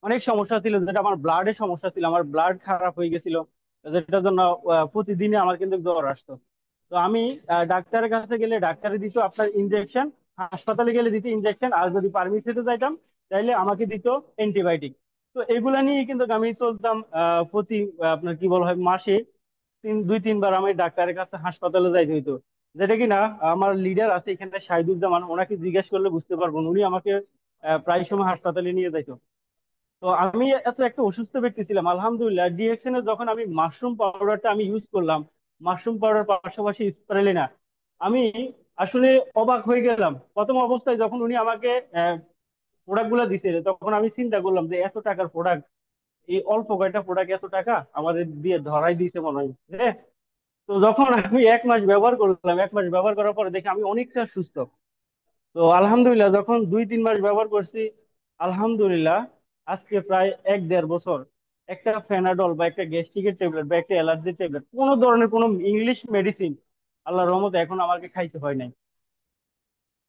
অনেক সমস্যা ছিল, যেটা আমার ব্লাডের সমস্যা ছিল, আমার ব্লাড খারাপ হয়ে গেছিল, যেটার জন্য প্রতিদিনই আমার কিন্তু জ্বর আসতো। তো আমি ডাক্তারের কাছে গেলে ডাক্তারে দিত আপনার ইনজেকশন, হাসপাতালে গেলে দিত ইনজেকশন, আর যদি ফার্মেসিতে যাইতাম তাইলে আমাকে দিত অ্যান্টিবায়োটিক। তো এগুলা নিয়ে কিন্তু আমি চলতাম প্রতি আপনার কি বলা হয় মাসে 2-3 বার আমি ডাক্তারের কাছে হাসপাতালে যাইতে হইতো। যেটা কিনা আমার লিডার আছে এখানে শাহিদুজ্জামান, ওনাকে জিজ্ঞেস করলে বুঝতে পারবেন, উনি আমাকে প্রায় সময় হাসপাতালে নিয়ে যাইতো। তো আমি এত একটা অসুস্থ ব্যক্তি ছিলাম, আলহামদুলিল্লাহ ডিএক্সএন এর যখন আমি মাশরুম পাউডারটা আমি ইউজ করলাম, মাশরুম পাউডার পাশাপাশি স্পারুলিনা, আমি আসলে অবাক হয়ে গেলাম। প্রথম অবস্থায় যখন উনি আমাকে প্রোডাক্ট গুলা দিছে, তখন আমি চিন্তা করলাম যে এত টাকার প্রোডাক্ট, এই অল্প কয়টা প্রোডাক্ট এত টাকা আমাদের দিয়ে ধরাই দিয়েছে মনে হয়, হ্যাঁ। তো যখন আমি 1 মাস ব্যবহার করলাম, 1 মাস ব্যবহার করার পরে দেখি আমি অনেকটা সুস্থ। তো আলহামদুলিল্লাহ যখন 2-3 মাস ব্যবহার করছি, আলহামদুলিল্লাহ আজকে প্রায় 1-1.5 বছর একটা ফেনাডল বা একটা গ্যাস্ট্রিকের ট্যাবলেট বা একটা অ্যালার্জি ট্যাবলেট, কোনো ধরনের কোনো ইংলিশ মেডিসিন আল্লাহর রহমতে এখন আমাকে খাইতে হয় নাই।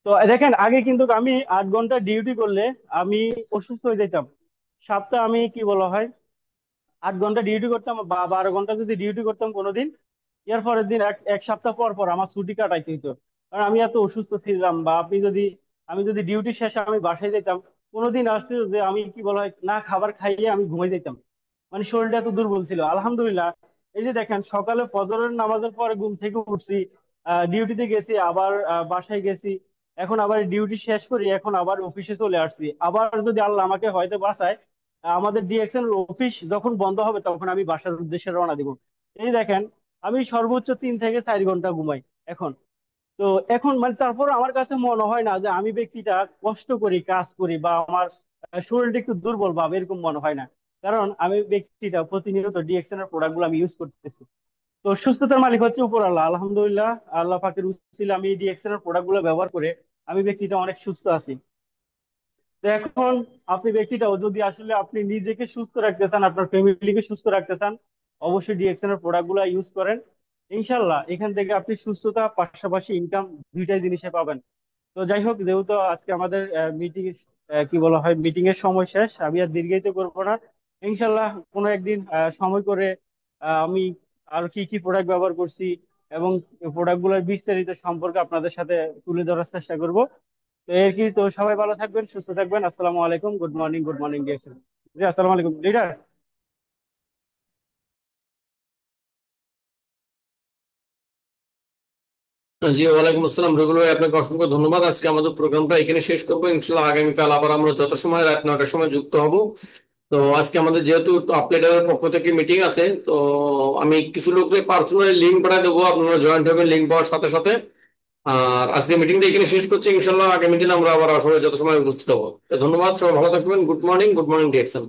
তো দেখেন আগে কিন্তু আমি 8 ঘন্টা ডিউটি করলে আমি অসুস্থ হয়ে যেতাম। সপ্তাহে আমি কি বলা হয় 8 ঘন্টা ডিউটি করতাম বা 12 ঘন্টা যদি ডিউটি করতাম কোনোদিন, এর পরের দিন এক এক সপ্তাহ পর পর আমার ছুটি কাটাইতে হতো। কারণ আমি এত অসুস্থ ছিলাম। বা আপনি যদি, আমি যদি ডিউটি শেষে আমি বাসায় যেতাম, কোনোদিন আসছে যে আমি কি বলা হয় না খাবার খাইয়ে আমি ঘুমাই যেতাম, মানে শরীরটা এত দুর্বল ছিল। আলহামদুলিল্লাহ এই যে দেখেন সকালে ফজরের নামাজের পরে ঘুম থেকে উঠছি, ডিউটিতে গেছি, আবার বাসায় গেছি, এখন আবার ডিউটি শেষ করি, এখন আবার অফিসে চলে আসছি। আবার যদি আল্লাহ আমাকে হয়তো বাসায়, আমাদের ডিএক্সএল অফিস যখন বন্ধ হবে তখন আমি বাসার উদ্দেশ্যে রওনা দিব। এই দেখেন আমি সর্বোচ্চ 3 থেকে 4 ঘন্টা ঘুমাই এখন। তো এখন মানে তারপর আমার কাছে মনে হয় না যে আমি ব্যক্তিটা কষ্ট করি কাজ করি বা আমার শরীরটা একটু দুর্বল ভাবে এরকম মনে হয় না। কারণ আমি ব্যক্তিটা প্রতিনিয়ত ডিএক্সএন এর প্রোডাক্ট গুলো আমি ইউজ করতেছি। তো সুস্থতার মালিক হচ্ছে উপর আল্লাহ, আলহামদুলিল্লাহ। আল্লাহ পাকের উসিলায় আমি ডিএক্সএন এর প্রোডাক্ট গুলো ব্যবহার করে আমি ব্যক্তিটা অনেক সুস্থ আছি। তো এখন আপনি ব্যক্তিটাও যদি আসলে আপনি নিজেকে সুস্থ রাখতে চান, আপনার ফ্যামিলিকে সুস্থ রাখতে চান, অবশ্যই ডিএক্সএন এর প্রোডাক্ট গুলা ইউজ করেন। ইনশাল্লাহ এখান থেকে আপনি সুস্থতা পাশাপাশি ইনকাম দুইটাই জিনিসে পাবেন। তো যাই হোক, যেহেতু আজকে আমাদের মিটিং কি বলা হয়, মিটিং এর সময় শেষ, আমি আর দীর্ঘায়িত করবো না। ইনশাল্লাহ কোনো একদিন সময় করে আমি আর কি কি প্রোডাক্ট ব্যবহার করছি এবং প্রোডাক্ট গুলোর বিস্তারিত সম্পর্কে আপনাদের সাথে তুলে ধরার চেষ্টা করব। তো এর কি, তো সবাই ভালো থাকবেন, সুস্থ থাকবেন। আসসালামু আলাইকুম, good morning, good morning dear. জি, আসসালামু আলাইকুম লিডার।
জি, ওয়ালাইকুম আসসালাম রবিউল ভাই, আপনাকে অসংখ্য ধন্যবাদ। আজকে আমাদের প্রোগ্রামটা এখানে শেষ করবো, ইনশাল্লাহ আগামীকাল আবার আমরা যত সময় রাত 9টার সময় যুক্ত হব। তো আজকে আমাদের যেহেতু আপলেটারের পক্ষ থেকে মিটিং আছে, তো আমি কিছু লোককে পার্সোনালি লিঙ্ক পাঠিয়ে দেবো, আপনারা জয়েন্ট হবেন লিঙ্ক পাওয়ার সাথে সাথে। আর আজকে মিটিংটা এখানে শেষ করছি, ইনশাল্লাহ আগামী দিন আমরা আবার সবাই যত সময় উপস্থিত হবো। তো ধন্যবাদ, সবাই ভালো থাকবেন। Good morning, good morning DXN.